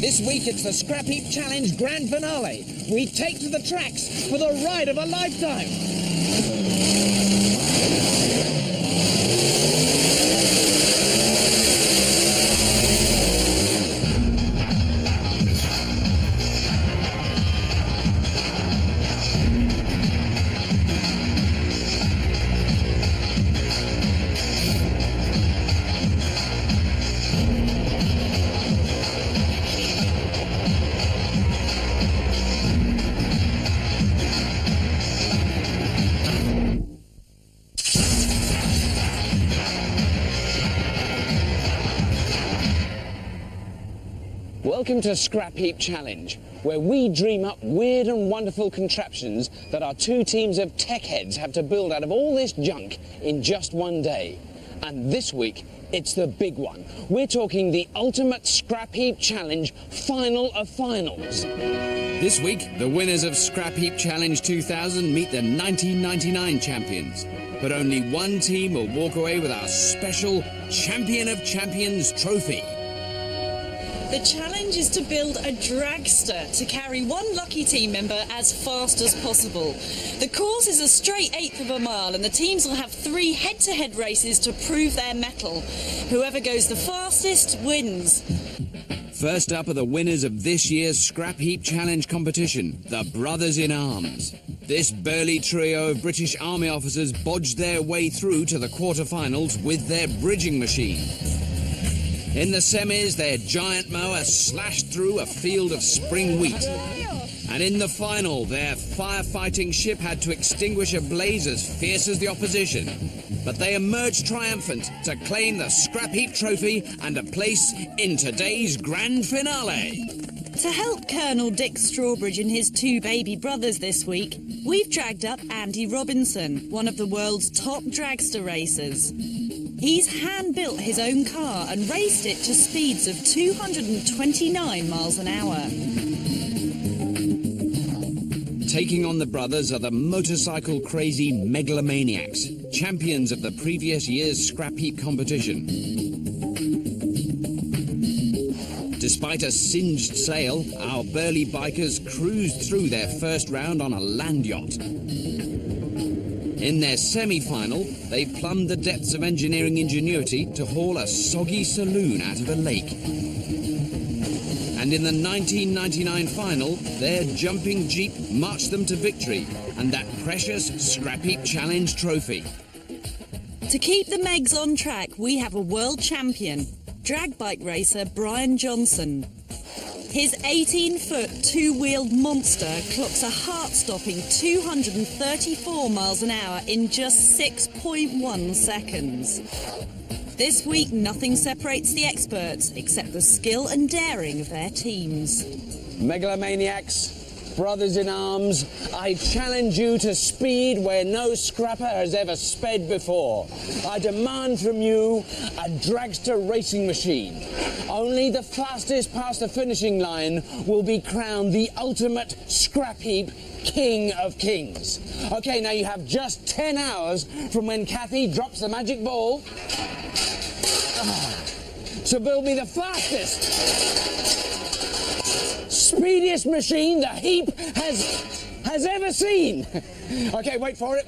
This week it's the Scrapheap Challenge Grand Finale. We take to the tracks for the ride of a lifetime. Welcome to Scrapheap Challenge, where we dream up weird and wonderful contraptions that our two teams of tech heads have to build out of all this junk in just one day. And this week, it's the big one. We're talking the ultimate Scrapheap Challenge final of finals. This week, the winners of Scrapheap Challenge 2000 meet the 1999 champions. But only one team will walk away with our special Champion of Champions trophy. The challenge is to build a dragster to carry one lucky team member as fast as possible. The course is a straight 1/8 of a mile and the teams will have 3 head-to-head races to prove their mettle. Whoever goes the fastest wins. First up are the winners of this year's Scrapheap Challenge competition, the Brothers in Arms. This burly trio of British Army officers bodged their way through to the quarter-finals with their bridging machine. In the semis, their giant mower slashed through a field of spring wheat. And in the final, their firefighting ship had to extinguish a blaze as fierce as the opposition. But they emerged triumphant to claim the Scrapheap trophy and a place in today's grand finale. To help Colonel Dick Strawbridge and his 2 baby brothers this week, we've dragged up Andy Robinson, one of the world's top dragster racers. He's hand-built his own car and raced it to speeds of 229 miles an hour. Taking on the brothers are the motorcycle-crazy megalomaniacs, champions of the previous year's Scrapheap competition. Despite a singed sail, our burly bikers cruised through their first round on a land yacht. In their semi-final, they plumbed the depths of engineering ingenuity to haul a soggy saloon out of a lake. And in the 1999 final, their jumping Jeep marched them to victory and that precious Scrapheap Challenge trophy. To keep the Megs on track, we have a world champion, drag bike racer Brian Johnson. His 18-foot, 2-wheeled monster clocks a heart-stopping 234 miles an hour in just 6.1 seconds. This week, nothing separates the experts except the skill and daring of their teams. Megalomaniacs, brothers in arms, I challenge you to speed where no scrapper has ever sped before. I demand from you a dragster racing machine. Only the fastest past the finishing line will be crowned the ultimate Scrapheap King of Kings. Okay, now you have just 10 hours from when Kathy drops the magic ball to build me the fastest, speediest machine the heap has ever seen. Okay, wait for it.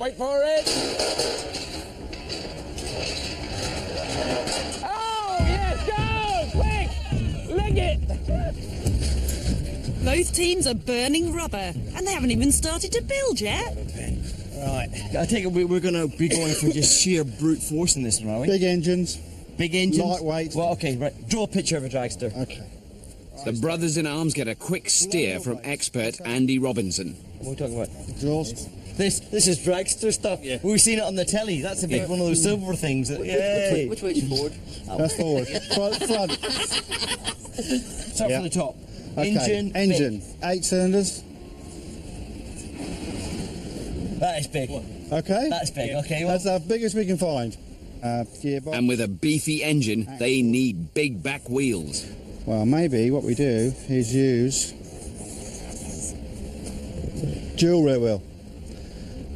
Oh, yes, go! Quick! Leg it! Both teams are burning rubber, and they haven't even started to build yet. Right, I take it we're going to be going for just sheer brute force in this one, are we? Big engines. Big engines? Lightweight. Well, okay, right. Draw a picture of a dragster. Okay. The Brothers in Arms get a quick steer from expert Andy Robinson. What are we talking about? Exhaust. This is dragster stuff. Yeah. We've seen it on the telly. That's a big one of those silver things. Yay. Which way's forward? That's forward. Front. Start from the top. Okay. Engine. 8 cylinders. That is big. Okay. That's big. Okay. Well, That's the biggest we can find. Gearbox. And with a beefy engine, they need big back wheels. Well, maybe what we do is use dual rear wheel.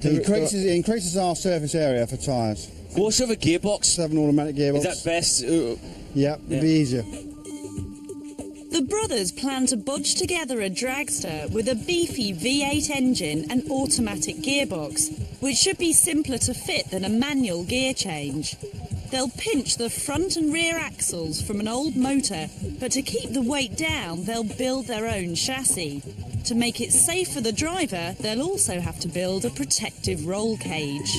It increases our surface area for tyres. What sort of a gearbox? 7 automatic gearbox. Is that best? Yep, it'd be easier. The brothers plan to bodge together a dragster with a beefy V8 engine and automatic gearbox, which should be simpler to fit than a manual gear change. They'll pinch the front and rear axles from an old motor, but to keep the weight down, they'll build their own chassis. To make it safe for the driver, they'll also have to build a protective roll cage.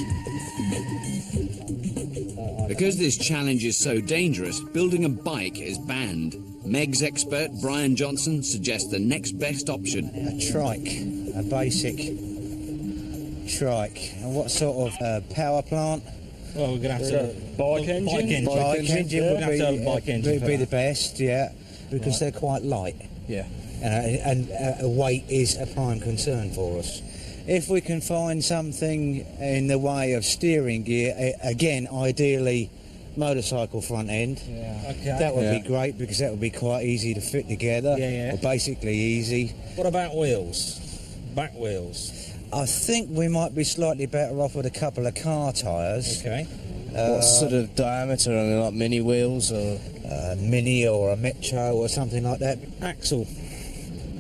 Because this challenge is so dangerous, building a bike is banned. Meg's expert, Brian Johnson, suggests the next best option. A trike, a basic trike. And what sort of power plant? Well, we're going to have to... Bike engine? Bike engine We're would going to have to have a bike engine be the best, yeah, because they're quite light. Yeah. And weight is a prime concern for us. If we can find something in the way of steering gear, again, ideally motorcycle front end, Okay. that would be great because that would be quite easy to fit together, or basically easy. What about wheels? Back wheels? I think we might be slightly better off with a couple of car tyres. Okay. What sort of diameter? Are they like mini wheels or a mini or a metro or something like that? Axle.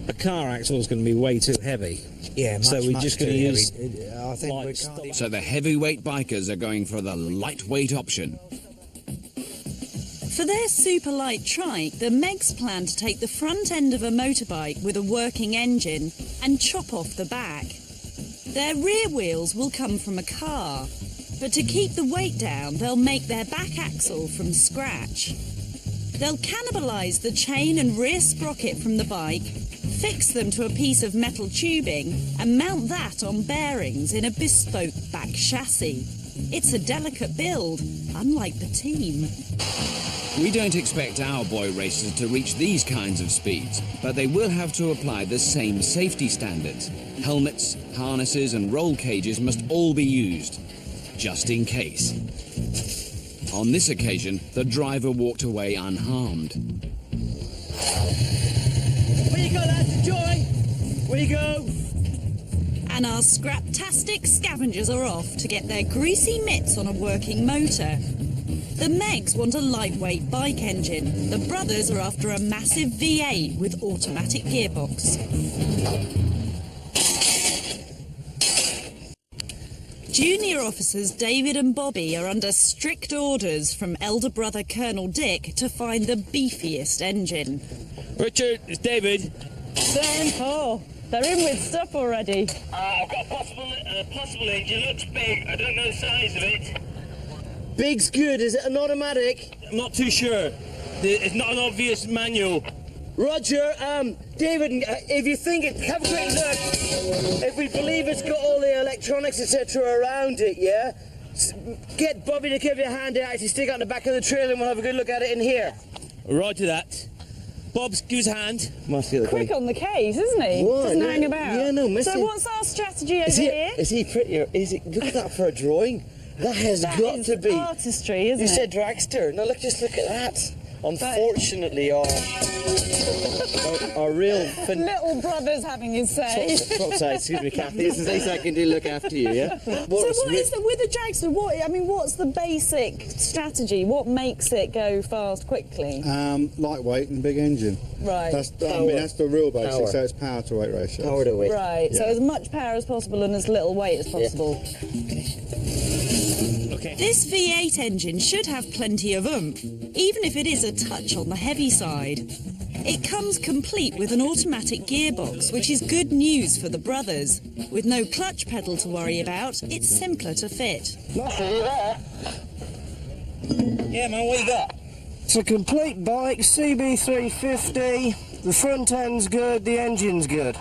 A car axle is going to be way too heavy. Yeah, so we're just going to use. I think we can't. So the heavyweight bikers are going for the lightweight option. For their super light trike, the Megs plan to take the front end of a motorbike with a working engine and chop off the back. Their rear wheels will come from a car, but to keep the weight down, they'll make their back axle from scratch. They'll cannibalise the chain and rear sprocket from the bike, fix them to a piece of metal tubing, and mount that on bearings in a bespoke back chassis. It's a delicate build, unlike the team. We don't expect our boy racers to reach these kinds of speeds, but they will have to apply the same safety standards. Helmets, harnesses and roll cages must all be used, just in case. On this occasion, the driver walked away unharmed. Where you go, lads? Enjoy! Where you go? And our scraptastic scavengers are off to get their greasy mitts on a working motor. The Megs want a lightweight bike engine. The brothers are after a massive V8 with automatic gearbox. Junior officers David and Bobby are under strict orders from elder brother Colonel Dick to find the beefiest engine. Richard, it's David. Sam, Paul, they're in with stuff already. I've got a possible engine. Looks big. I don't know the size of it. Big's good. Is it an automatic? I'm not too sure. It's not an obvious manual. Roger. David, if you think it, have a quick look. If we believe it's got all the electronics, etc. around it, yeah? Get Bobby to give you a hand to actually stick out the back of the trailer and we'll have a good look at it in here. Right to that. Bob's give us a hand. Must be the Quick on the case, isn't he? What? Doesn't No, hang about. yeah, no, missing. So what's our strategy over here? Is he prettier? Is it? Look at that for a drawing. That has got to be artistry, isn't you it? said dragster. No, just look at that. Unfortunately, our real little brother's having his say. Excuse me, Kathy. This is so I can do look after you, yeah? So what is the, with the dragster? What's the basic strategy? What makes it go fast quickly? Lightweight and big engine. Right. That's the real basic. So it's power to weight ratio. Power to weight. Right. Yeah. So as much power as possible and as little weight as possible. This V8 engine should have plenty of oomph, even if it is a touch on the heavy side. It comes complete with an automatic gearbox, which is good news for the brothers. With no clutch pedal to worry about, it's simpler to fit. Yeah, man, what you got? It's a complete bike, CB350. The front end's good, the engine's good.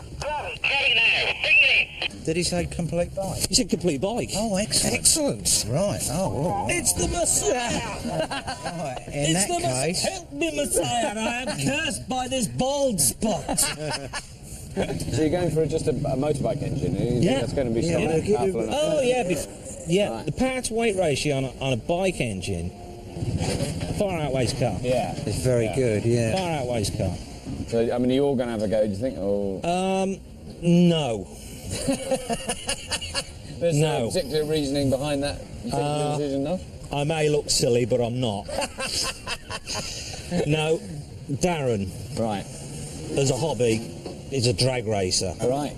Did he say complete bike? You said complete bike. Oh, excellent. Excellent. Right, oh. It's the Messiah. Right. In that case... Help me, Messiah. I am cursed by this bald spot. So you're going for just a motorbike engine? Yeah. That's going to be powerful enough. Oh, yeah. Right. The power to weight ratio on a bike engine far outweighs car. Yeah. It's very good, yeah. Far outweighs car. So, I mean, are you all going to have a go, do you think? Or... No. There's no particular reasoning behind that particular decision, no? I may look silly, but I'm not. No, Darren, Right. as a hobby, is a drag racer. Right.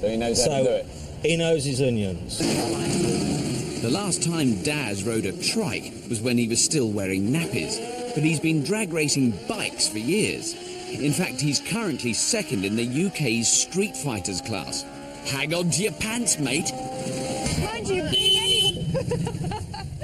So he knows how to do So it. he knows his onions. The last time Daz rode a trike was when he was still wearing nappies, but he's been drag racing bikes for years. In fact, he's currently second in the UK's Street Fighters class. Hang on to your pants, mate. Mind you, being any...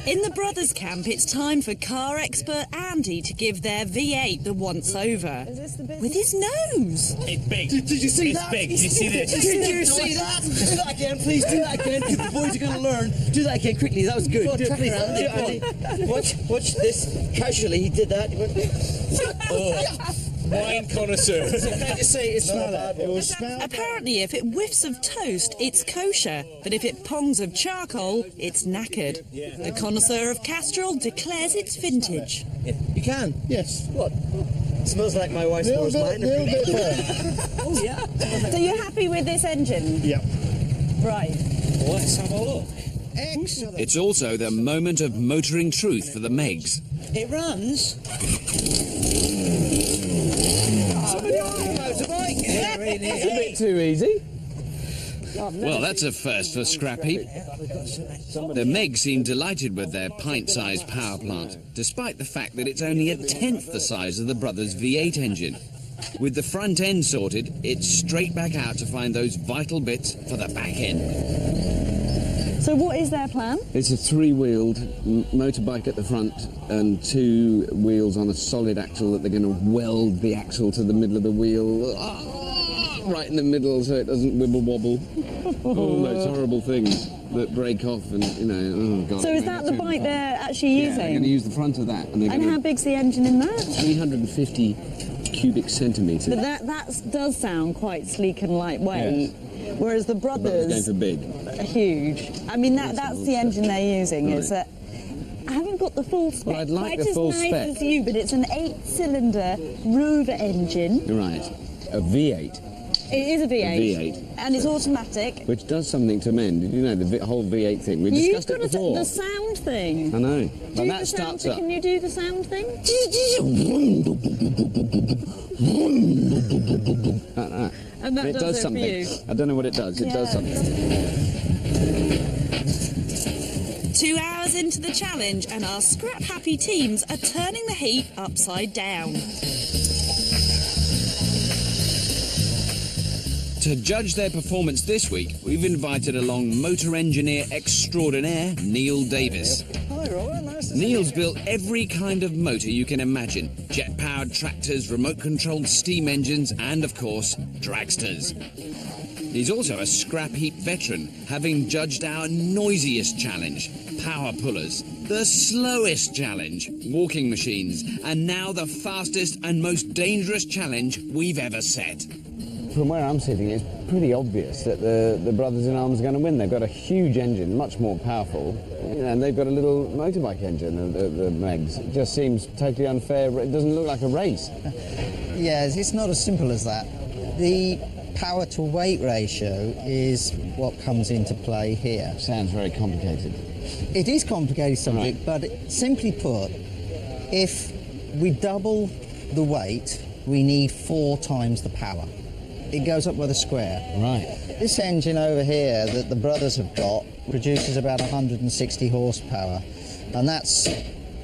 In the brothers' camp, it's time for car expert Andy to give their V8 the once-over. Is this the business? With his nose. It's big. Did you see It's that? big. Did you see this? Did you see that? Do that again, please. Do that again. The boys are going to learn. Do that again quickly. That was good. Do it, please. Do it, Andy. Watch this. Casually, he did that. He went, Wine connoisseur. So can I just say it's not a bad one? Apparently, if it whiffs of toast, it's kosher. But if it pongs of charcoal, it's knackered. The connoisseur of Castrol declares it's vintage. You can. Yes. What? Smells like my wife's Little nose. bit, little bit fair. Oh yeah. So you're happy with this engine? Yeah. Right. Let's have a look. Excellent. It's also the moment of motoring truth for the Megs. It runs. Somebody on the motorbike. There it is. A bit too easy. Well, that's a first for Scrapheap. The Megs seem delighted with their pint-sized power plant, despite the fact that it's only a tenth the size of the brothers' V8 engine. With the front end sorted, it's straight back out to find those vital bits for the back end. So what is their plan? It's a three-wheeled motorbike at the front and two wheels on a solid axle that they're going to weld the axle to the middle of the wheel. Right in the middle so it doesn't wibble-wobble. All those horrible things that break off and, you know, oh God. So is that the bike they're actually Yeah, they're going to using? use the front of that. And, And how big's the engine in that? 350 cubic centimetres. But that does sound quite sleek and lightweight. Whereas the Going brothers for big. are huge. I mean, that's the engine they're using. Right. Is that I haven't got the full spec. Well, I'd like quite the full as nice spec. as you, but it's an 8-cylinder Rover engine. Right. A V8, It is a V8. V8. And it's automatic. which does something to men. Did you know the whole V8 thing? We You've discussed it got before. the sound thing. I know. Do And the that sound starts thing. up. Can you do the sound thing? Like that. And that It does it something. for you. I don't know what it does. It does Yeah. something. 2 hours into the challenge, and our scrap-happy teams are turning the heat upside down. To judge their performance this week, we've invited along motor engineer extraordinaire Neil Davis. Hi, Robert. Nice to Neil's built every kind of motor you can imagine. Jet-powered tractors, remote-controlled steam engines, and, of course, dragsters. He's also a scrap heap veteran, having judged our noisiest challenge, power pullers, the slowest challenge, walking machines, and now the fastest and most dangerous challenge we've ever set. From where I'm sitting, it's pretty obvious that the brothers in arms are going to win. They've got a huge engine, much more powerful, and they've got a little motorbike engine, the Megs. It just seems totally unfair. It doesn't look like a race. Yes, it's not as simple as that. The power to weight ratio is what comes into play here. Sounds very complicated. It is complicated subject, but simply put, if we double the weight, we need 4 times the power. It goes up by the square. Right. This engine over here that the brothers have got produces about 160 horsepower, and that's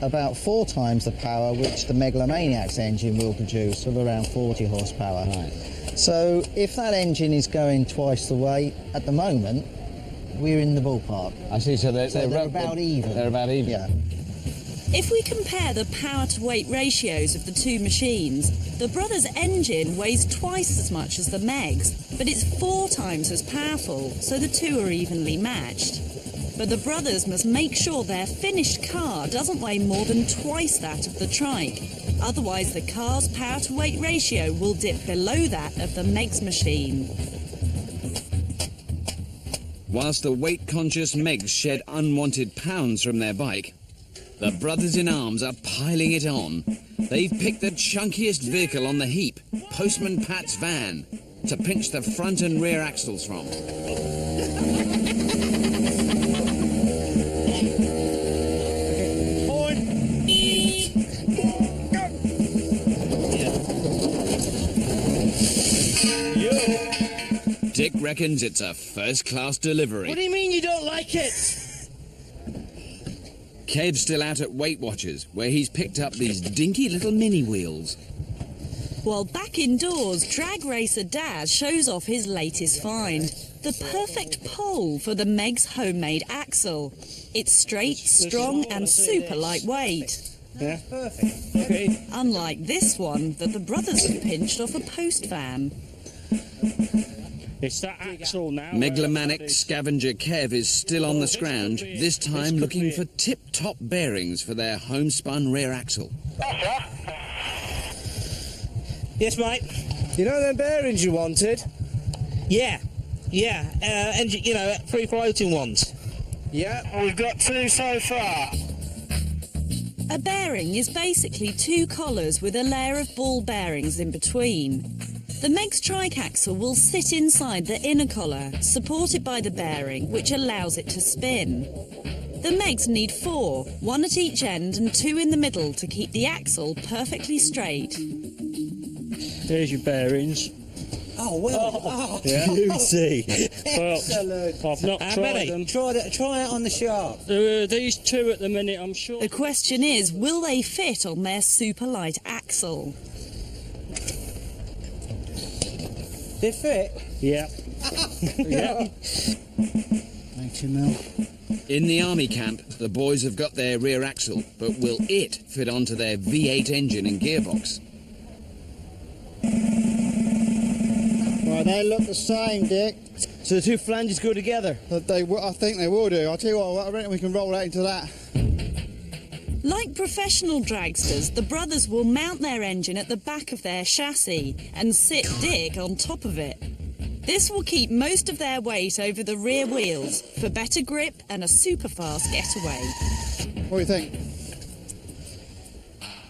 about 4 times the power which the Megalomaniac's engine will produce, of around 40 horsepower. Right. So if that engine is going twice the weight at the moment, we're in the ballpark. I see. So they're about even. They're about even. Yeah. If we compare the power-to-weight ratios of the two machines, the brothers' engine weighs twice as much as the Meg's, but it's 4 times as powerful, so the two are evenly matched. But the brothers must make sure their finished car doesn't weigh more than twice that of the trike. Otherwise, the car's power-to-weight ratio will dip below that of the Meg's machine. Whilst the weight-conscious Megs shed unwanted pounds from their bike, the brothers in arms are piling it on. They've picked the chunkiest vehicle on the heap, Postman Pat's van, to pinch the front and rear axles from. Dick reckons it's a first-class delivery. What do you mean you don't like it? Kev's still out at Weight Watchers, where he's picked up these dinky little mini wheels. While back indoors, drag racer Daz shows off his latest find. The perfect pole for the Meg's homemade axle. It's straight, strong and super lightweight. Yeah, perfect. Okay. Unlike this one that the brothers have pinched off a post van. It's that axle now. Megalomaniac scavenger Kev is still on the scrounge, this time looking for tip-top bearings for their homespun rear axle. Yes, mate. You know them bearings you wanted? Yeah. Engine, you know, free-floating ones. Yeah. We've got 2 so far. A bearing is basically 2 collars with a layer of ball bearings in between. The Meg's trike axle will sit inside the inner collar, supported by the bearing, which allows it to spin. The Megs need 4, 1 at each end and 2 in the middle to keep the axle perfectly straight. There's your bearings. Oh, well. Oh, Yeah. beauty. Well, Excellent. I've not tried them. Try it on the sharp. There are these 2 at the minute, I'm sure. The question is, will they fit on their super light axle? They fit? Yeah. Yeah. Thank you, Mel. In the army camp, the boys have got their rear axle, but will it fit onto their V8 engine and gearbox? Well, they look the same, Dick. So the 2 flanges go together. I think they will do. I'll tell you what, I reckon we can roll that into that. Like professional dragsters, the brothers will mount their engine at the back of their chassis and sit Dick on top of it. This will keep most of their weight over the rear wheels for better grip and a super fast getaway. What do you think?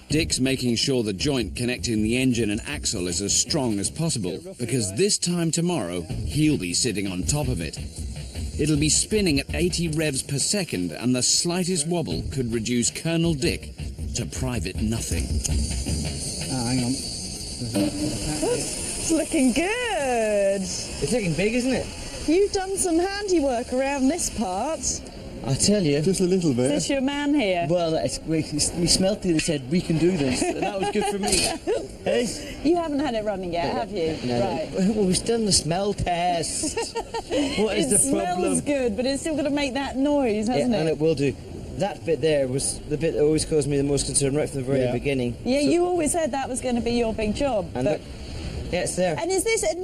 Dick's making sure the joint connecting the engine and axle is as strong as possible, because this time tomorrow, he'll be sitting on top of it. It'll be spinning at 80 revs per second, and the slightest wobble could reduce Colonel Dick to private nothing. Oh, hang on. It's looking good. It's looking big, isn't it? You've done some handiwork around this part. I tell you. Just a little bit. Is this your man here? Well, we smelt it and said, we can do this. And that was good for me. Hey? You haven't had it running yet, have you? No. Right. Well, we've done the smell test. What is the It problem? smells good, but it's still going to make that noise, hasn't And it? it will do. That bit there was the bit that always caused me the most concern right from the very beginning. Yeah, you always said that was going to be your big job. And but... yeah, it's there. And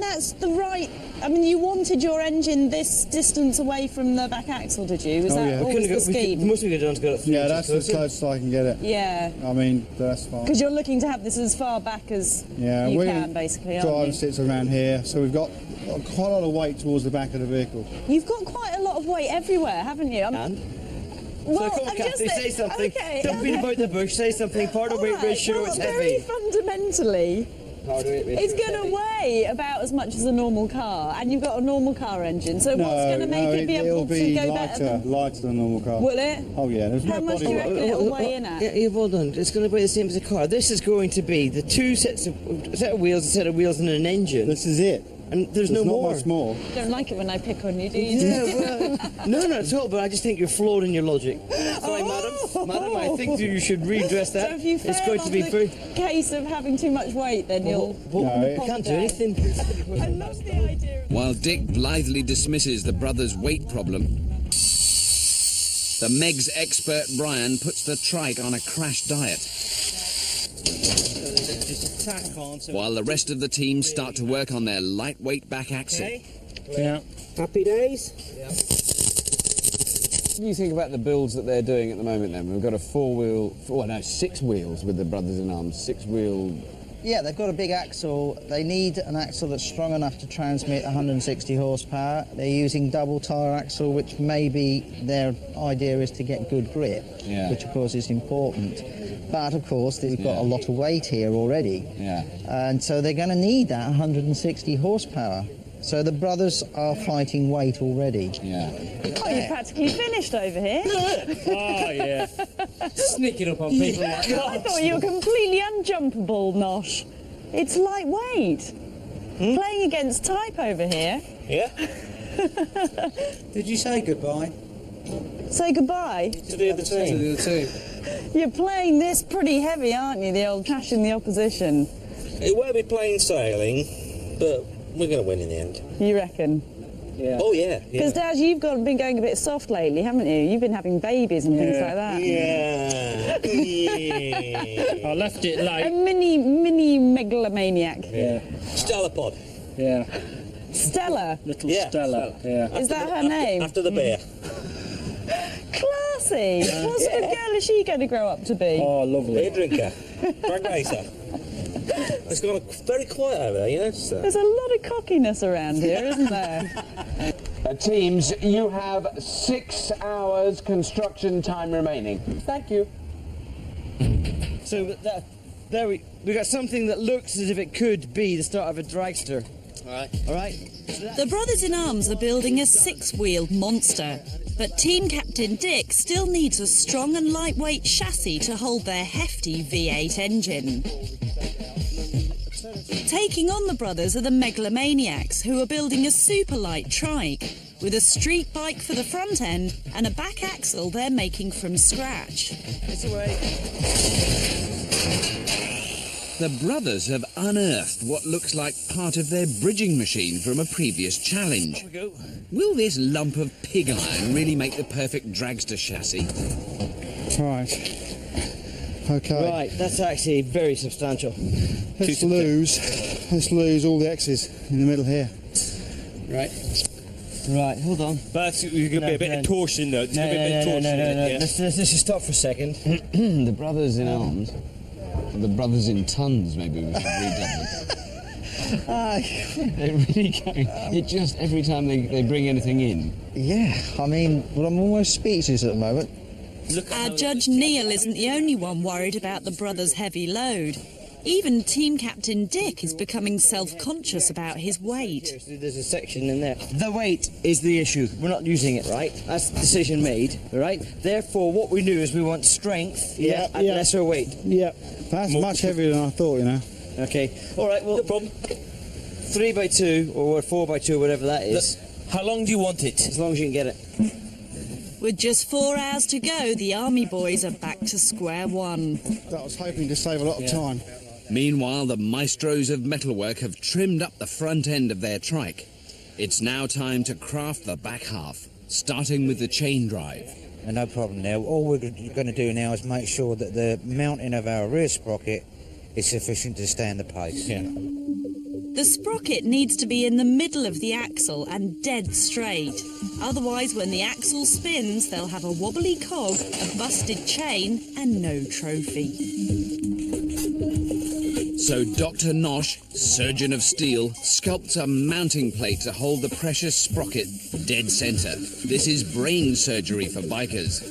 that's the right... I mean, you wanted your engine this distance away from the back axle, did you? Was that always the scheme? The most we could have done is got it through. Yeah, that's as close as I can get it. Yeah. I mean, that's fine. Because you're looking to have this as far back as you can, basically, aren't driver you? sits around here, so we've got quite a lot of weight towards the back of the vehicle. You've got quite a lot of weight everywhere, haven't you? Well, so come on, Kathy, say something. Okay, Don't beat about the bush. Say something. Part of weight ratio is very heavy. fundamentally, it's going to weigh about as much as a normal car, and you've got a normal car engine. So what's going to make it be able to go better? Lighter than a normal car. Will it? Oh yeah. There's How no much do you reckon it'll weigh in at? Yeah, well done. It's going to be the same as a car. This is going to be the 2 sets of wheels, a set of wheels, and an engine. This is it. And there's no not more. much more. Don't like it when I pick on you, do you? Yeah, well, no, not at all. But I just think you're flawed in your logic. Sorry, madam. I think you should redress that. So if you fail it's going to be very. case of having too much weight, then you'll. You can't do anything. I love the idea. While Dick blithely dismisses the brothers' weight problem, the Meg's expert Brian puts the trike on a crash diet, while the rest of the team start to work on their lightweight back axle. Yeah. Happy days? What do you think about the builds that they're doing at the moment then? We've got a 6 wheels with the Brothers in Arms, 6-wheel... Yeah, they've got a big axle. They need an axle that's strong enough to transmit 160 horsepower. They're using double tyre axle, which maybe their idea is to get good grip, which of course is important. But of course, they've got a lot of weight here already. Yeah. And so they're going to need that 160 horsepower. So the brothers are fighting weight already. Yeah. Oh, you're practically finished over here. Oh, yeah. Sneaking up on people like I thought you were completely unjumpable, Nosh. It's lightweight. Playing against type over here. Yeah. Did you say goodbye? Say goodbye. To the other team. You're playing this pretty heavy, aren't you? The old trash in the opposition. It won't be plain sailing, but we're going to win in the end. You reckon? Yeah. Oh, yeah. Because, Dad, you've been going a bit soft lately, haven't you? You've been having babies and things like that. Yeah. I left it late. A mini megalomaniac. Yeah. Stella Pod. Yeah. Stella. Little Stella. Yeah. Is that her name? After the bear. Classy. What sort of girl is she going to grow up to be? Oh, lovely. Beer drinker. Drag racer. It's gone very quiet over there, you notice that? There's a lot of cockiness around here, isn't there? Teams, you have 6 hours construction time remaining. Thank you. So there we got something that looks as if it could be the start of a dragster. All right. The brothers in arms are building a 6-wheeled monster, but Team Captain Dick still needs a strong and lightweight chassis to hold their hefty V8 engine. Taking on the brothers are the Megalomaniacs, who are building a super light trike with a street bike for the front end and a back axle they're making from scratch. It's away. The brothers have unearthed what looks like part of their bridging machine from a previous challenge. Will this lump of pig iron really make the perfect dragster chassis? Right. Okay. Right, that's actually very substantial. Let's lose all the X's in the middle here. Right, hold on. But you're going to be a bit of torsion, though. No. Let's just stop for a second. The brothers in arms. The brothers in tons, maybe we should redouble. They're really going. It just every time they bring anything in. Yeah, I mean, well, I'm almost speechless at the moment. Our judge Neil isn't the only one worried about the brothers' heavy load. Even Team Captain Dick is becoming self-conscious about his weight. There's a section in there. The weight is the issue. We're not using it, right? That's the decision made, right? Therefore, what we do is we want strength, and lesser weight. Yeah, that's much heavier than I thought, you know. Okay. All right, well, no problem. 3x2 or 4x2, whatever that is. Look, how long do you want it? As long as you can get it. With just 4 hours to go, the army boys are back to square one. I was hoping to save a lot of time. Meanwhile, the maestros of metalwork have trimmed up the front end of their trike. It's now time to craft the back half, starting with the chain drive. No problem now. All we're going to do now is make sure that the mounting of our rear sprocket is sufficient to stand the pace. Yeah. The sprocket needs to be in the middle of the axle and dead straight. Otherwise, when the axle spins, they'll have a wobbly cog, a busted chain, and no trophy. So Dr. Nosh, surgeon of steel, sculpts a mounting plate to hold the precious sprocket dead centre. This is brain surgery for bikers.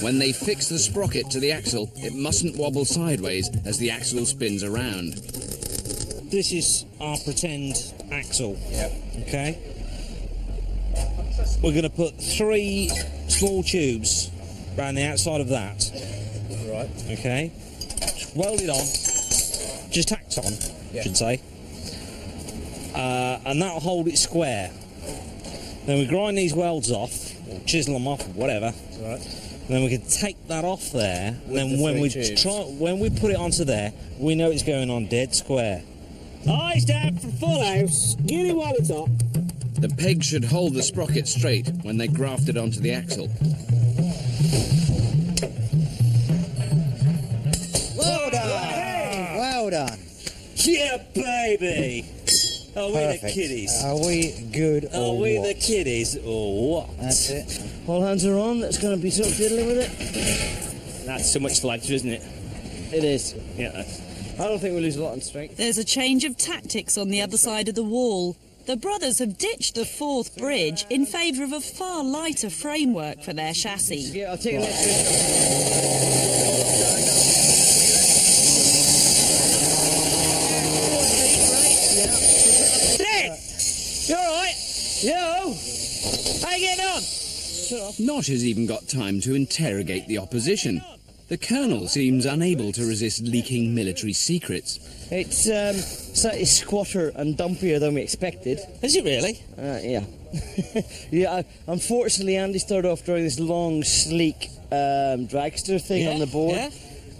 When they fix the sprocket to the axle, it mustn't wobble sideways as the axle spins around. This is our pretend axle. Yep. Okay. We're going to put 3 small tubes around the outside of that. Right. Okay. Weld it on. Just tacked on, I should say. And that'll hold it square. Then we grind these welds off, or chisel them off, or whatever. Right. Then we can take that off there. And then the when three when we put it onto there, we know it's going on dead square. Eyes down for full house. Get it while it's up. The pegs should hold the sprocket straight when they graft it onto the axle. Well done! Well done! Yeah, baby! Are we Perfect. the kiddies? Are we good Are or we what? the kiddies or what? That's it. All hands are on. That's going to be sort of fiddling with it. That's so much lighter, isn't it? It is. Yeah. I don't think we lose a lot in strength. There's a change of tactics on the other side of the wall. The brothers have ditched the 4th bridge in favour of a far lighter framework for their chassis. Yeah, I'll take the next bit. You alright? Yo! How you getting on? Nosh has even got time to interrogate the opposition. The Colonel seems unable to resist leaking military secrets. It's slightly squatter and dumpier than we expected. Is it really? Yeah. Yeah, unfortunately Andy started off drawing this long, sleek dragster thing on the board. Yeah.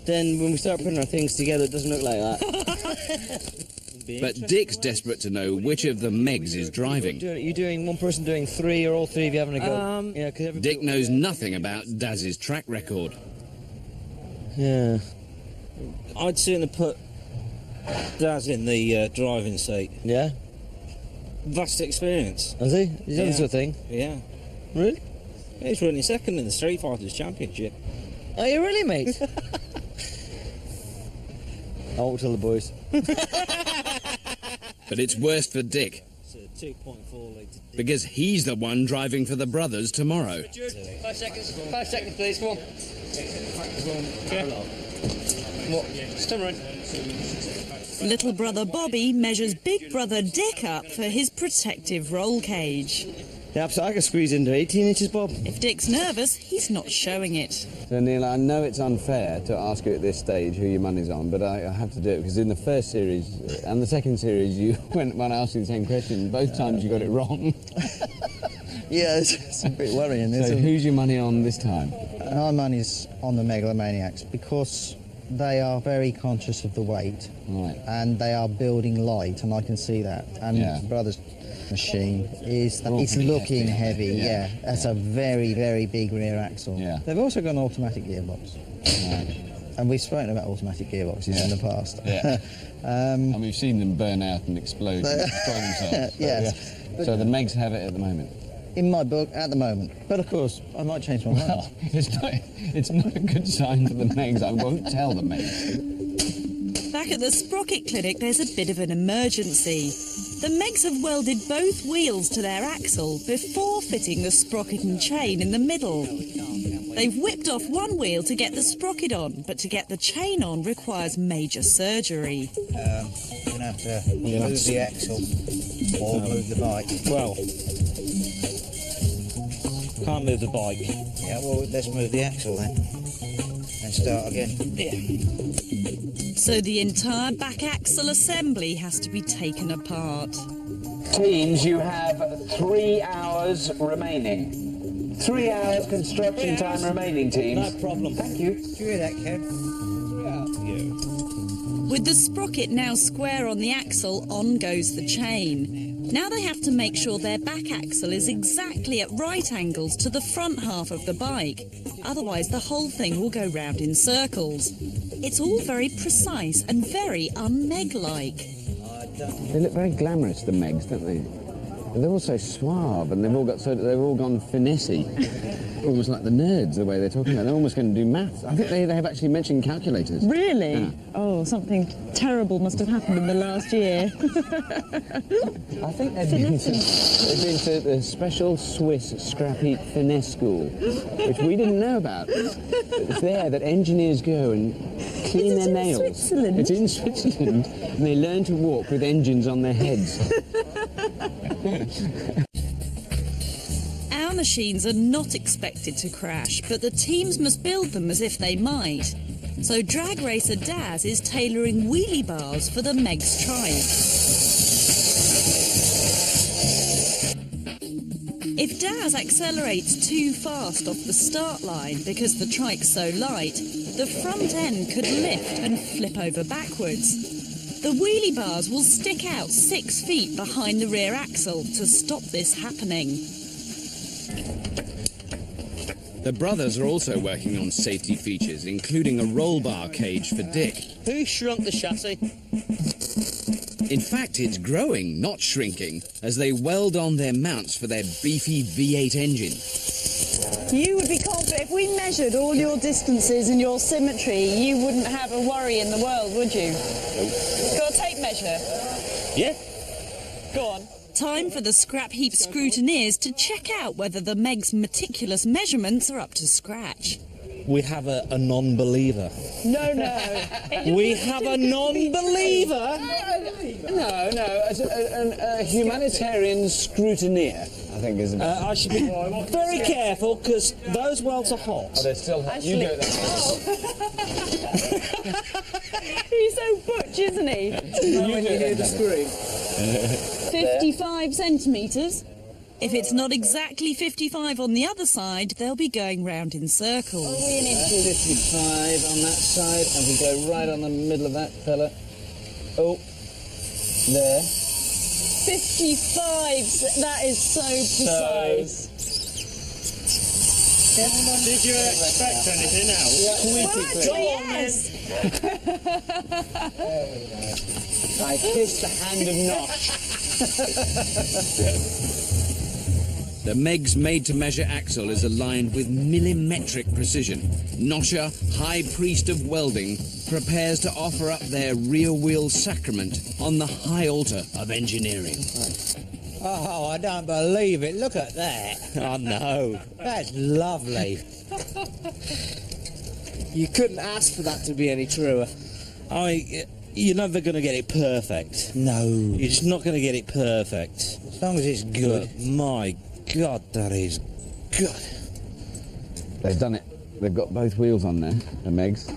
Then when we start putting our things together, it doesn't look like that. But Dick's desperate to know which of the Megs is driving. You doing one person doing three, or all three of you having a go? Yeah, Dick knows nothing about Daz's track record. Yeah. I'd sooner put Daz in the driving seat. Yeah? Vast experience. Has he? He's done this sort of thing? Yeah. Really? Yeah, he's running second in the Street Fighters Championship. Are you really, mate? I won't tell the boys. But it's worse for Dick. It's a 2.4 litre. Because he's the one driving for the brothers tomorrow. 5 seconds. 5 seconds, please. Come on. What? Stand right. Little brother Bobby measures big brother Dick up for his protective roll cage. Yeah, so I can squeeze into 18 inches, Bob. If Dick's nervous, he's not showing it. So, Neil, I know it's unfair to ask you at this stage who your money's on, but I have to do it, because in the first series and the second series, when I asked you the same question, both times you got it wrong. Yeah, it's a bit worrying, So isn't it? who's your money on this time? Our money's on the Megalomaniacs because they are very conscious of the weight, Right. and they are building light, and I can see that. And Yeah. Brothers machine is They're all it's pretty looking hefty. heavy. Yeah. Yeah, that's a very, very big rear axle. Yeah. They've also got an automatic gearbox, Right. and we've spoken about automatic gearboxes in the past. Yeah. And we've seen them burn out and explode and destroy themselves. So, Yes. yeah. So the Megs have it at the moment. In my book, at the moment. But of course, I might change my mind. Well, it's not a good sign for the Megs. I won't tell the Megs. Back at the Sprocket Clinic, there's a bit of an emergency. The Megs have welded both wheels to their axle before fitting the sprocket and chain in the middle. They've whipped off one wheel to get the sprocket on, but to get the chain on requires major surgery. You're going to have to move the axle or move the bike. Well, can't move the bike. Yeah, well, let's move the axle then. And start again. Yeah. So the entire back axle assembly has to be taken apart. Teams, you have 3 hours remaining. 3 hours construction time remaining, teams. No problem. Thank you. Did you hear that, Kev? With the sprocket now square on the axle, on goes the chain. Now they have to make sure their back axle is exactly at right angles to the front half of the bike. Otherwise, the whole thing will go round in circles. It's all very precise and very un-Meg-like. They look very glamorous, the Megs, don't they? And they're all so suave, and they've all gone finessey. Almost like the nerds, the way they're talking about it. They're almost going to do maths. I think they have actually mentioned calculators. Really? Yeah. Oh, something terrible must have happened in the last year. I think they've been to the special Swiss Scrapheap finesse school, which we didn't know about. It's there that engineers go and clean their nails. Switzerland? It's in Switzerland, and they learn to walk with engines on their heads. Our machines are not expected to crash, but the teams must build them as if they might. So drag racer Daz is tailoring wheelie bars for the Meg's trike. If Daz accelerates too fast off the start line because the trike's so light, the front end could lift and flip over backwards. The wheelie bars will stick out 6 feet behind the rear axle to stop this happening. The brothers are also working on safety features, including a roll bar cage for Dick. Who shrunk the chassis? In fact, it's growing, not shrinking, as they weld on their mounts for their beefy V8 engine. You would be confident, if we measured all your distances and your symmetry, you wouldn't have a worry in the world, would you? Got a tape measure? Yeah. Go on. Time for the Scrapheap scrutineers to check out whether the Meg's meticulous measurements are up to scratch. We have a non-believer. No, no. We have a non-believer? No, as a humanitarian scrutineer. I think is a bit... I should be very careful because those welds are hot. Oh, they're still hot. You do it then. He's so butch, isn't he? You do the screw. 55 centimetres. If it's not exactly 55 on the other side, they'll be going round in circles. 55 on that side, and we go right on the middle of that fella. Oh, there. 55. That is so precise. Did you expect anything else? Well, actually, yes. I kissed the hand of Nosh. The Meg's made-to-measure axle is aligned with millimetric precision. Nosher, high priest of welding, prepares to offer up their rear-wheel sacrament on the high altar of engineering. Oh, I don't believe it. Look at that. Oh, no. That's lovely. You couldn't ask for that to be any truer. You're never going to get it perfect. No. You're just not going to get it perfect. As long as it's good. But my God, that is good. They've done it. They've got both wheels on there, the Megs.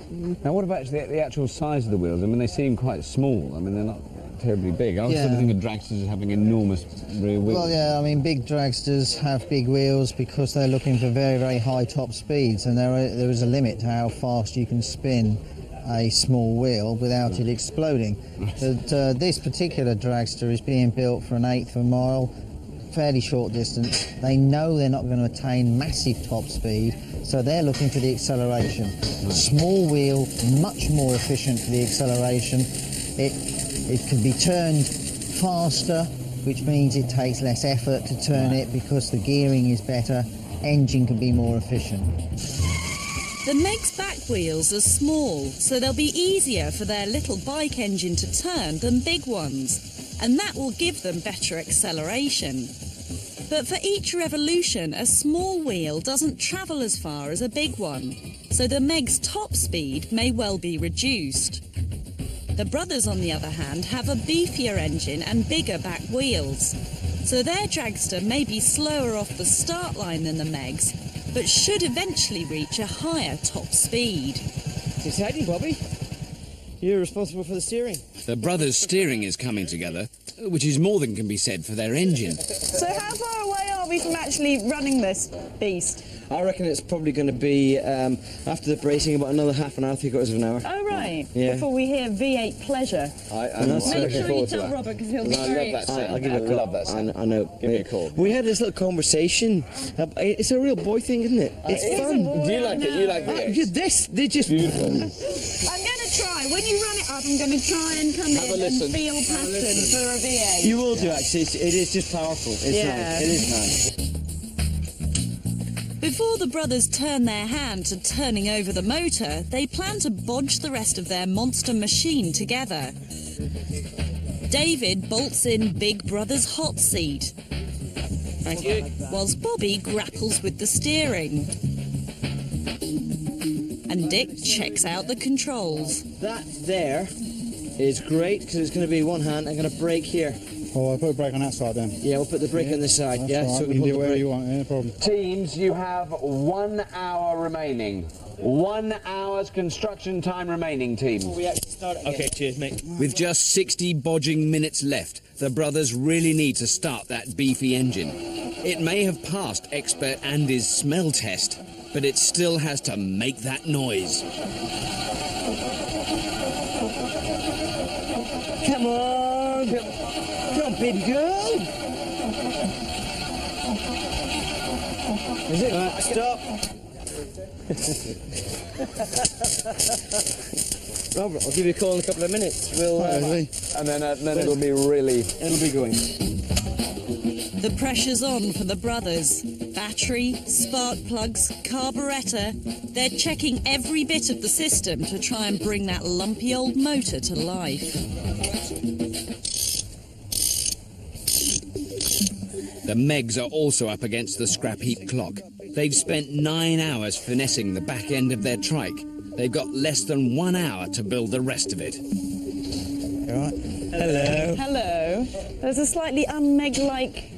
Now, what about the actual size of the wheels? I mean, they seem quite small. I mean, they're not terribly big. I was sort of thinking of dragsters as having enormous rear wheels. Well, yeah, I mean, big dragsters have big wheels because they're looking for very, very high top speeds, and there is a limit to how fast you can spin a small wheel without it exploding. But this particular dragster is being built for an eighth of a mile, fairly short distance. They know they're not going to attain massive top speed, so they're looking for the acceleration. Small wheel, much more efficient for the acceleration. It can be turned faster, which means it takes less effort to turn it because the gearing is better. Engine can be more efficient. The Meg's back wheels are small, so they'll be easier for their little bike engine to turn than big ones, and that will give them better acceleration. But for each revolution, a small wheel doesn't travel as far as a big one, so the Meg's top speed may well be reduced. The brothers, on the other hand, have a beefier engine and bigger back wheels, so their dragster may be slower off the start line than the Meg's, but should eventually reach a higher top speed. It's exciting, Bobby. You're responsible for the steering. The brothers' steering is coming together, which is more than can be said for their engine. So how far away are we from actually running this beast? I reckon it's probably going to be, after the bracing, about another half an hour, 3/4 of an hour. Oh, right. Yeah. Before we hear V8 pleasure. Make sure you tell Robert, because he'll be very excited. I'll give you a call. love that sound. I know. Give me a call. We had this little conversation. It's a real boy thing, isn't it? It's fun. Do you like it? You like V8? They're just beautiful. I'm going to try. When you run it up, I'm going to try and come in and feel pattern for a V8. You will do, actually. It is just powerful. It's nice. It is nice. Before the brothers turn their hand to turning over the motor, they plan to bodge the rest of their monster machine together. David bolts in Big Brother's hot seat. Thank you. Whilst Bobby grapples with the steering. And Dick checks out the controls. That there is great because it's going to be one hand. I'm going to brake here. Oh, I'll put a brake on that side then. Yeah, we'll put the brake on this side. That's Yeah, right. so You can do it wherever you want, no problem. Teams, you have 1 hour remaining. 1 hour's construction time remaining, teams. we actually start again. Okay, cheers, mate. With just 60 bodging minutes left, the brothers really need to start that beefy engine. It may have passed expert Andy's smell test, but it still has to make that noise. Come on. Come on, baby girl. Is it? Stop. Robert, I'll give you a call in a couple of minutes. We'll, And then it'll be really... it'll be going. The pressure's on for the brothers. Battery, spark plugs, carburettor. They're checking every bit of the system to try and bring that lumpy old motor to life. The Megs are also up against the Scrapheap clock. They've spent 9 hours finessing the back end of their trike. They've got less than 1 hour to build the rest of it. All right. Hello. Hello. There's a slightly un-Meg-like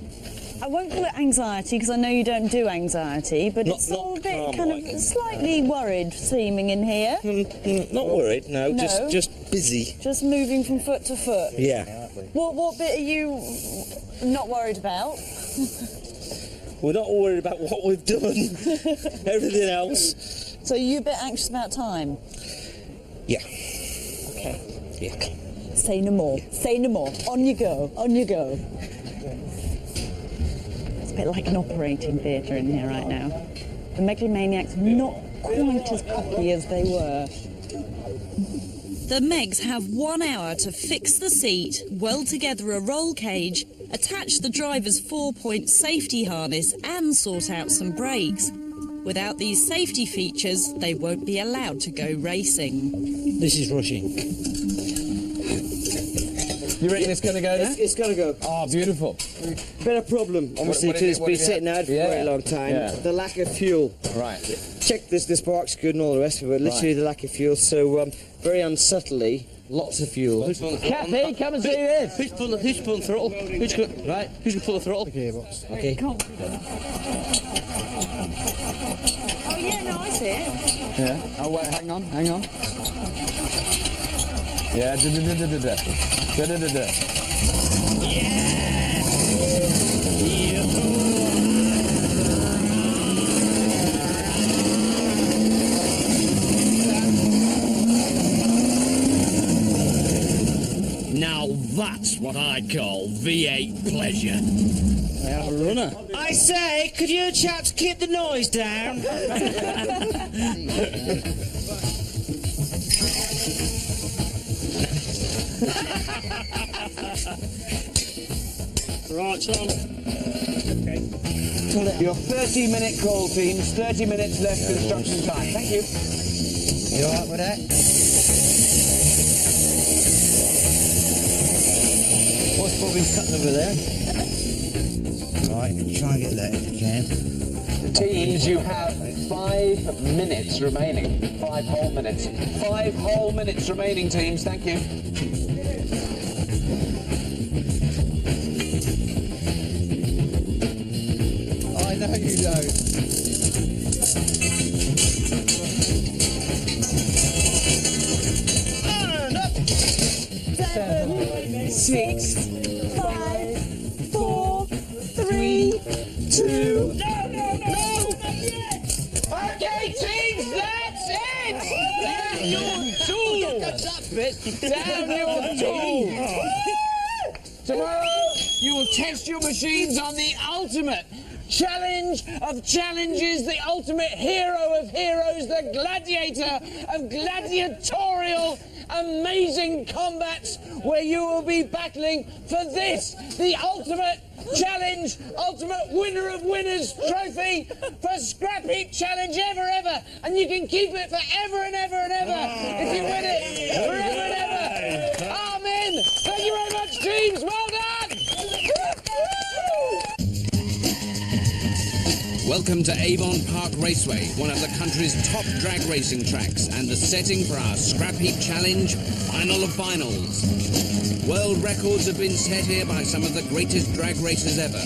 I won't call it anxiety because I know you don't do anxiety, but Not- it's not all a bit calm kind like. of slightly worried seeming in here. Not worried, no. No. Just busy. Just moving from foot to foot. Yeah. What bit are you not worried about? We're not worried about what we've done. Everything else. So you're a bit anxious about time? Yeah. Okay. Yeah. Say no more. Say no more. On you go. On you go. It's a bit like an operating theatre in here right now. The megalomaniacs are not quite as cocky as they were. The Megs have 1 hour to fix the seat, weld together a roll cage, attach the driver's 4-point safety harness and sort out some brakes. Without these safety features, they won't be allowed to go racing. This is rushing. You reckon it's going to go now? It's got to go. Oh, beautiful. Been a problem, obviously, what because did it's it- what been did it sitting have? out for Yeah. a very long time. Yeah. The lack of fuel. Right. Check this spark's good and all the rest of it. Literally the lack of fuel. So very unsubtly, lots of fuel. Kathy, come and see this. Who's pulling the throttle? Who's going to pull the throttle? Okay. Oh yeah, no, I see it. Yeah. Oh, wait, hang on. Yeah, da-da-da-da-da-da. Da-da-da-da. Now that's what I'd call V8 pleasure. Have a runner. I say, could you chaps keep the noise down? Right, Tom. Your 30-minute call, teams. 30 minutes left construction time. Thank you. You alright with that? What's probably cutting over there? Right, try and get that if you can. Teams, you have 5 minutes remaining. 5 whole minutes. 5 whole minutes remaining, teams. Thank you. I know you don't. 7, 6, 5, 4, 3, 2. Okay, teams, that's it! Down your tool! Down your tool! Tomorrow, you will test your machines on the ultimate challenge of challenges, the ultimate hero of heroes, the gladiator of gladiatorial amazing combats, where you will be battling for this, the ultimate challenge, ultimate winner of winners trophy for Scrapheap Challenge ever, and you can keep it forever and ever and ever if you win it forever and ever. Amen. Thank you very much, teams. Well done. Welcome to Avon Park Raceway, one of the country's top drag racing tracks and the setting for our Scrapheap Challenge final of finals. World records have been set here by some of the greatest drag racers ever.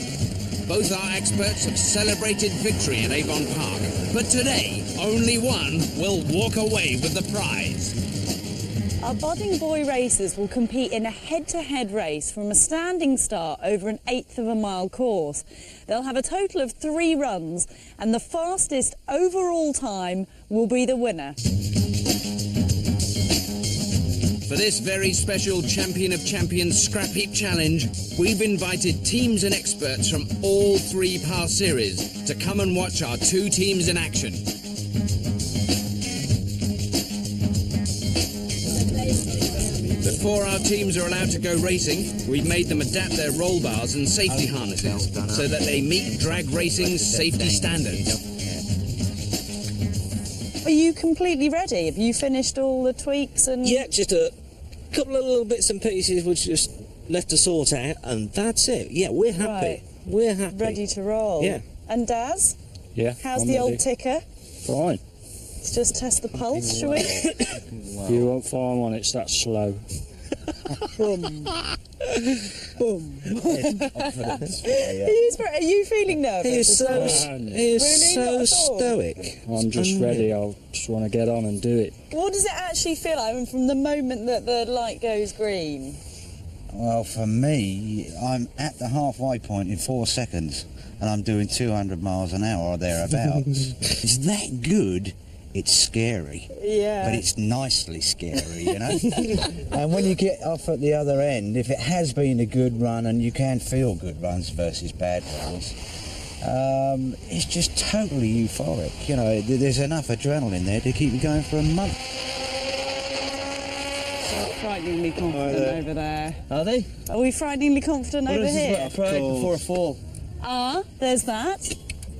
Both our experts have celebrated victory at Avon Park, but today only one will walk away with the prize. Our budding boy racers will compete in a head-to-head race from a standing start over an 1/8 of a mile course. They'll have a total of 3 runs, and the fastest overall time will be the winner. For this very special Champion of Champions Scrapheap Challenge, we've invited teams and experts from all 3 past series to come and watch our 2 teams in action. Before our teams are allowed to go racing, we've made them adapt their roll bars and safety harnesses so that they meet drag racing's safety standards. Are you completely ready? Have you finished all the tweaks and... Yeah, just a couple of little bits and pieces which just left to sort out, and that's it. Yeah, we're happy. Right. We're happy. Ready to roll? Yeah. And Daz? Yeah. How's I'm the ready. old ticker? Fine. Let's just test the pulse, shall we? You won't find one, it's that slow. Boom. Are you feeling nervous? He is so, he is Really? so Not at all? stoic. I'm just ready. I just want to get on and do it. What does it actually feel like from the moment that the light goes green? Well, for me, I'm at the halfway point in 4 seconds, and I'm doing 200 miles an hour or thereabouts. It's that good. It's scary. Yeah. But it's nicely scary, you know? And when you get off at the other end, if it has been a good run, and you can feel good runs versus bad runs, it's just totally euphoric. You know, there's enough adrenaline there to keep you going for a month. Frighteningly confident over there. Are they? Are we frighteningly confident over here? Before a fall. Ah, there's that.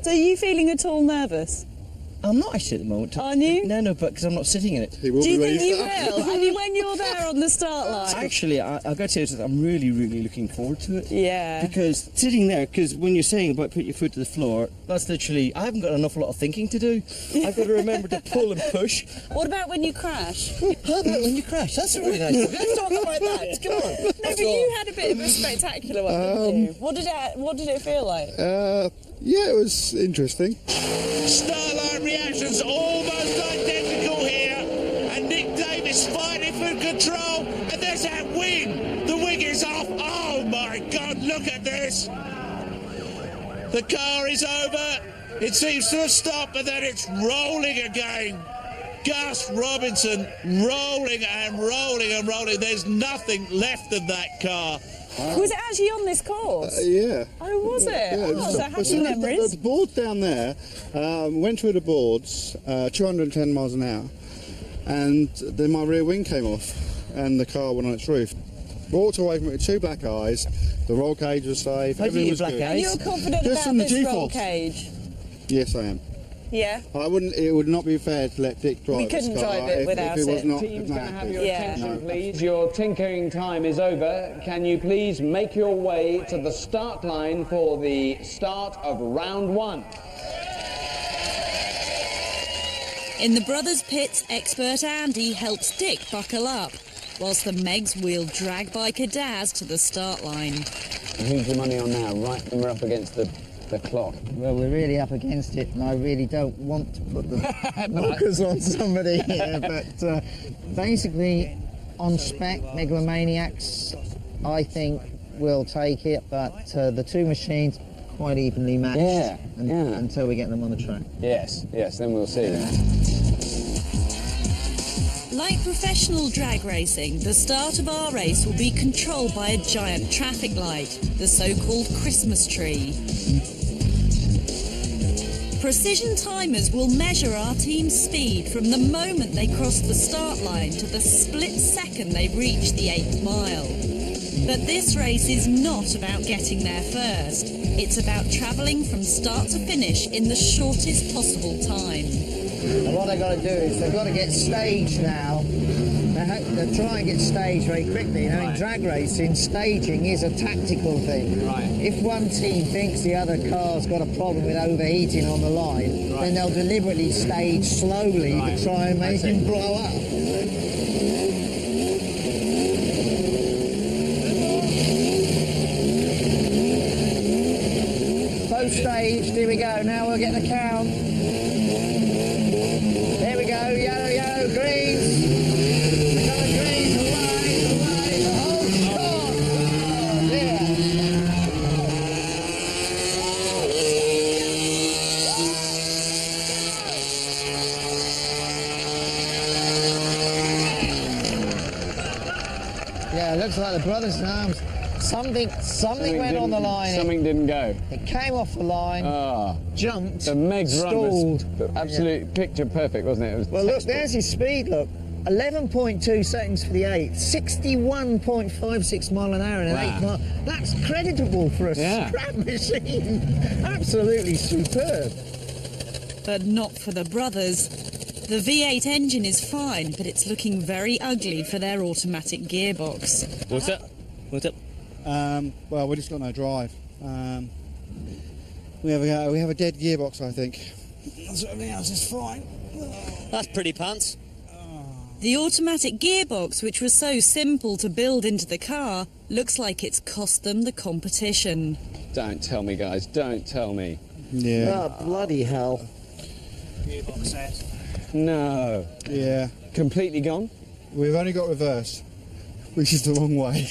So are you feeling at all nervous? I'm not actually at the moment. Aren't you? No, but because I'm not sitting in it. He will Do you be think you ready. will? I mean, when you're there on the start line. Actually, I've got to tell you, I'm really, really looking forward to it. Yeah. Because sitting there, because when you're saying about put your foot to the floor, that's literally, I haven't got an awful lot of thinking to do. I've got to remember to pull and push. What about when you crash? How about when you crash? That's a really nice one. Let's talk about that. Come on. No, but you had a bit of a spectacular one, didn't you? What did it feel like? Yeah, it was interesting. Starlight reactions almost identical here, and Nick Davis fighting for control, and there's that wing. The wing is off. Oh my God, look at this. The car is over. It seems to have stopped, but then it's rolling again. Gus Robinson rolling and rolling and rolling. There's nothing left of that car. Was it actually on this course? Yeah. Oh, was it? Yeah, Oh, so happy memories. The board down there, went through the boards, 210 miles an hour, and then my rear wing came off, and the car went on its roof. Walked away from it with 2 black eyes, the roll cage was safe, everything was good. And you're confident Just about from the this roll G-force. cage? Yes, I am. Yeah. It would not be fair to let Dick drive We this couldn't car drive it without if it was it. not Team's going to have your Yeah. attention, please. Your tinkering time is over. Can you please make your way to the start line for the start of round 1? In the brothers' pits, expert Andy helps Dick buckle up, whilst the Megs wheel drag biker Daz to the start line. Who's the money on now? Right, when we're up against the clock. Well, we're really up against it, and I really don't want to put the focus on somebody here, but basically, on spec, Megalomaniacs, I think, will take it, but the two machines quite evenly matched until we get them on the track. Yes, then we'll see. Like professional drag racing, the start of our race will be controlled by a giant traffic light, the so-called Christmas tree. Precision timers will measure our team's speed from the moment they cross the start line to the split second they reach the 8th mile. But this race is not about getting there first. It's about travelling from start to finish in the shortest possible time. And what they've got to do is they've got to get staged now. They try and get staged very quickly. You know, in drag racing, staging is a tactical thing. Right. If one team thinks the other car's got a problem with overheating on the line, then they'll deliberately stage slowly to try and make him blow up. Both staged, here we go, now we'll get the count. There we go, yellow, greens. We got the greens, away, oh God! Oh dear. Yeah, it looks like the brothers in arms. Something went on the line. Something didn't go. It came off the line, jumped, The Meg's run stalled. was absolute picture perfect, wasn't it? It was Well, look, textbook. there's his speed, look. 11.2 seconds for the 8th, 61.56 mile an hour in an 8th mile. That's creditable for a scrap machine. Absolutely superb. But not for the brothers. The V8 engine is fine, but it's looking very ugly for their automatic gearbox. What's up? Well, we just got no drive. We have a dead gearbox, I think. Everything else is fine. That's pretty pants. The automatic gearbox, which was so simple to build into the car, looks like it's cost them the competition. Don't tell me, guys, don't tell me. Yeah. Oh, bloody hell. No. Yeah. Completely gone? We've only got reverse, which is the wrong way.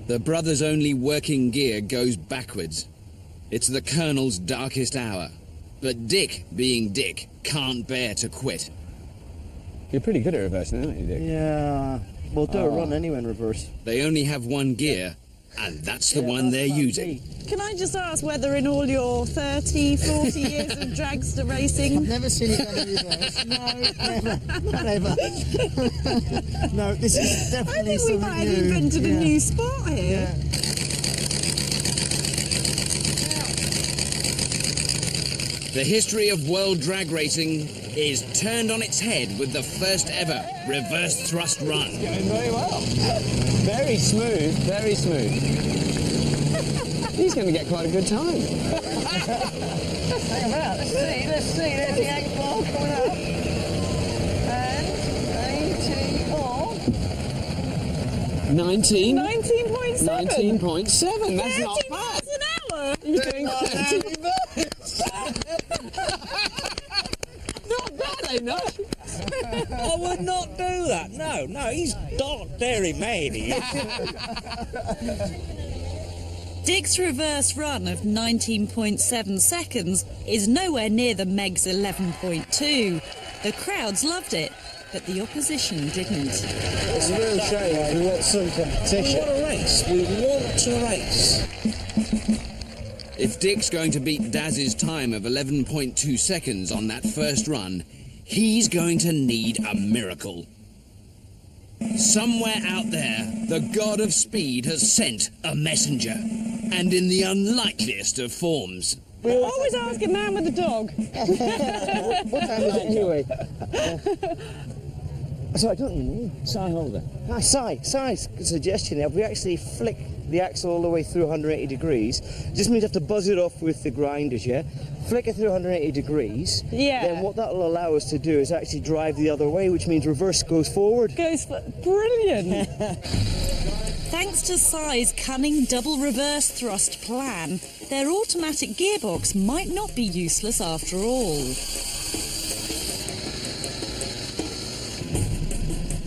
The brothers' only working gear goes backwards. It's the Colonel's darkest hour. But Dick, being Dick, can't bear to quit. You're pretty good at reversing, aren't you, Dick? Yeah. We'll do a run anyway in reverse. They only have one gear, and that's the one they're using. Can I just ask whether in all your 30, 40 years of dragster racing... I've never seen it done in reverse. No, never. No, this is I definitely think we something might have new. invented a new sport here. Yeah. The history of world drag racing is turned on its head with the first ever reverse thrust run. Going very well. Very smooth, very smooth. He's going to get quite a good time. Hang about, let's see, there's the angle bar coming up. And 19. 19.7. 19.7, that's not 30 bad. miles an hour. You're doing 30. Not bad enough. I would not do that. No, he's dark dairy mad, he is. Dick's reverse run of 19.7 seconds is nowhere near the Meg's 11.2. The crowds loved it, but the opposition didn't. It's a real shame. We want some We competition. want a race. We want to race. If Dick's going to beat Daz's time of 11.2 seconds on that first run, he's going to need a miracle. Somewhere out there, the god of speed has sent a messenger, and in the unlikeliest of forms. We're always asking man with a dog. What time is it anyway? Sorry, I don't know. Side holder. Si's suggestion here, if we actually flick the axle all the way through 180 degrees, just means you have to buzz it off with the grinders, yeah? Flick it through 180 degrees, Yeah. then what that'll allow us to do is actually drive the other way, which means reverse goes forward. Brilliant. Thanks to Si's cunning double reverse thrust plan, their automatic gearbox might not be useless after all.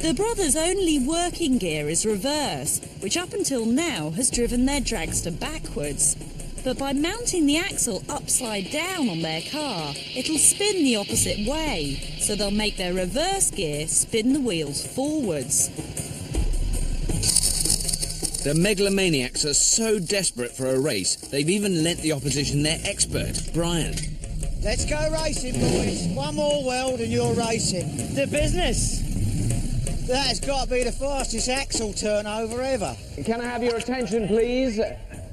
The brothers' only working gear is reverse, which up until now has driven their dragster backwards. But by mounting the axle upside down on their car, it'll spin the opposite way, so they'll make their reverse gear spin the wheels forwards. The megalomaniacs are so desperate for a race, they've even lent the opposition their expert, Brian. Let's go racing, boys. One more weld and you're racing. The business! That has got to be the fastest axle turnover ever. Can I have your attention, please?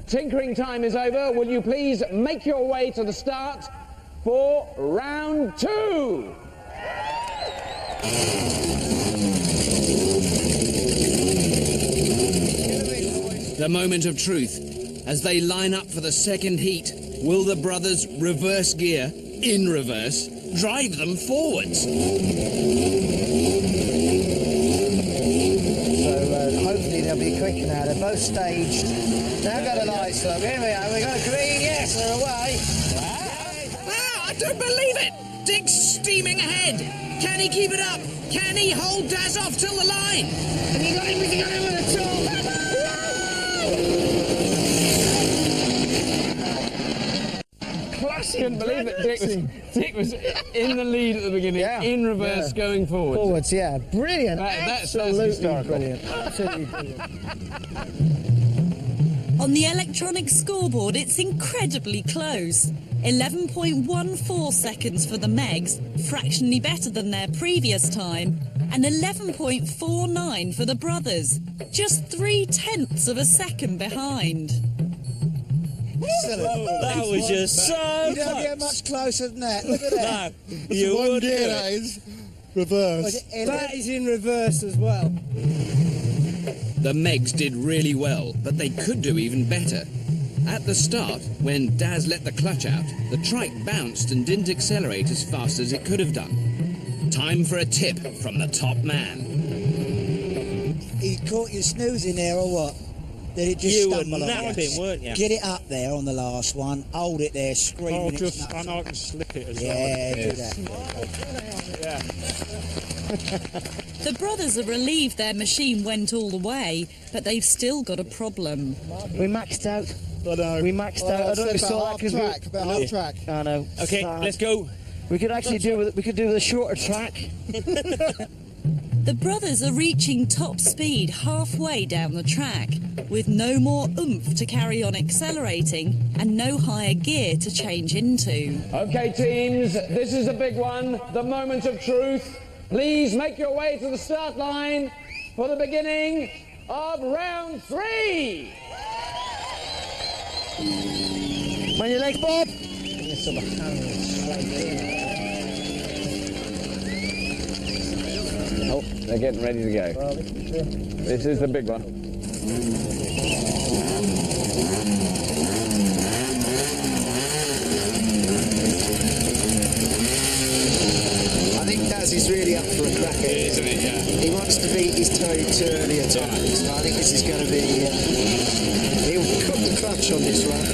Tinkering time is over. Will you please make your way to the start for round 2? The moment of truth. As they line up for the second heat, will the brothers' reverse gear, in reverse, drive them forwards? Hopefully they'll be quick now. They're both staged. Now got the lights up. Here we are. We got a green. Yes, they're away. Ah, I don't believe it! Dick's steaming ahead. Can he keep it up? Can he hold Daz off till the line? And you got him with the top! Classic! Couldn't believe it. Dick was in the lead at the beginning, in reverse, going forward. Forwards, yeah. Brilliant. That's Absolutely historical. brilliant. Absolutely brilliant. On the electronic scoreboard, it's incredibly close. 11.14 seconds for the Megs, fractionally better than their previous time, and 11.49 for the brothers, just 0.3 of a second behind. That was just so You don't close. get much closer than that. Look at that. No, you One would gear, do that it. is. Reverse. That is in reverse as well. The Megs did really well, but they could do even better. At the start, when Daz let the clutch out, the trike bounced and didn't accelerate as fast as it could have done. Time for a tip from the top man. He caught you snoozing there or what? Did it just You were stumble on napping, weren't you? Get it up there on the last one. Hold it there, screaming. I know I can slip it as well. Yeah, do that. The brothers are relieved their machine went all the way, but they've still got a problem. We maxed out. I know. We maxed out. I don't know if you saw that because about half track. I know. Okay, let's go. We could actually do the shorter track. The brothers are reaching top speed halfway down the track, with no more oomph to carry on accelerating and no higher gear to change into. Okay, teams, this is the big one, the moment of truth. Please make your way to the start line for the beginning of round 3. On your legs, Bob. Oh, they're getting ready to go. This is the big one. I think Daz is really up for a crack at it, isn't it? Yeah. He wants to beat his Tony to earlier times. I think this is going to be... he'll cut the clutch on this one.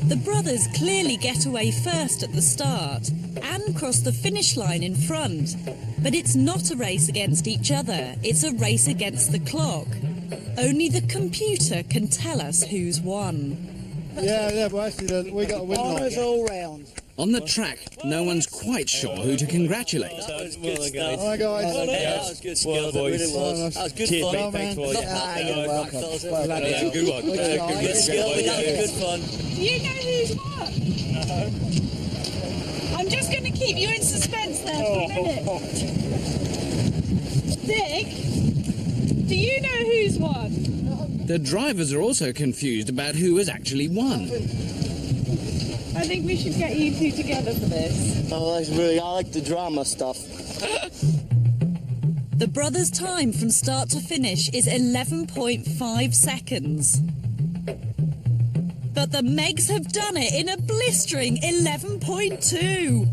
The brothers clearly get away first at the start and cross the finish line in front. But it's not a race against each other, it's a race against the clock. Only the computer can tell us who's won. Yeah, but actually we got a win. Honours all round. On the track, no one's quite sure who to congratulate. That was good stuff. Hi guys. That was good skill. That really was. That was good fun. Thanks for all You're welcome. Yeah, good one. Good skill. That was good fun. Do you know who's won? I'm just going to keep you in suspense there for a minute. Dick, do you know who's won? The drivers are also confused about who has actually won. I think we should get you two together for this. Oh, that's really... I like the drama stuff. The brothers' time from start to finish is 11.5 seconds. But the Megs have done it in a blistering 11.2.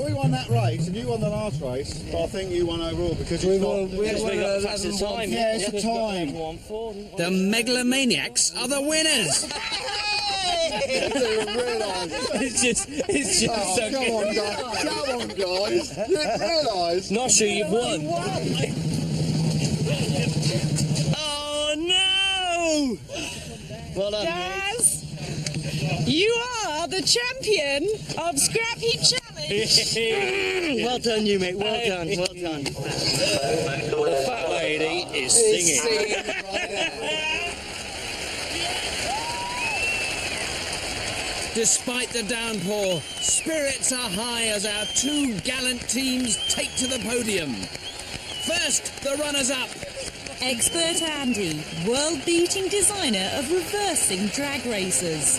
We won that race and you won the last race, but I think you won overall because We got... won got faster time. Yeah, it's a time. The Megalomaniacs are the winners! It's just Oh, so come on, guys. Come on, guys. You didn't realise? Not sure you've won. Oh no! Well done, Daz, you are the champion of Scrapheap Challenge. Well done, you mate. Well done. Well done. The fat lady is singing. Despite the downpour, spirits are high as our two gallant teams take to the podium. First, the runners-up. Expert Andy, world-beating designer of reversing drag racers.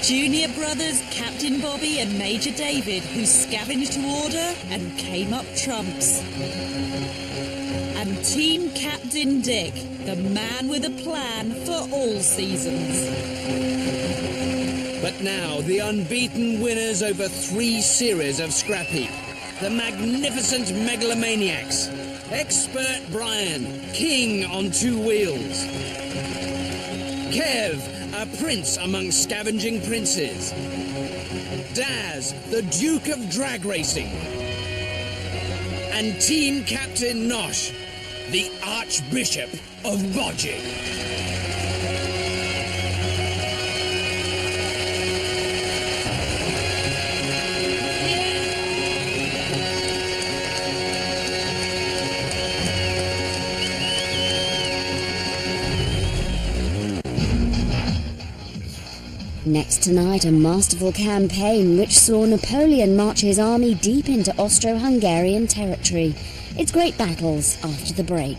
Junior brothers Captain Bobby and Major David, who scavenged to order and came up trumps. And Team Captain Dick, the man with a plan for all seasons. But now, the unbeaten winners over 3 series of Scrapheap. The magnificent Megalomaniacs. Expert Brian, king on 2 wheels. Kev, a prince among scavenging princes. Daz, the Duke of Drag Racing. And Team Captain Nosh, the Archbishop of Bodging. Next tonight, a masterful campaign which saw Napoleon march his army deep into Austro-Hungarian territory. It's great battles after the break.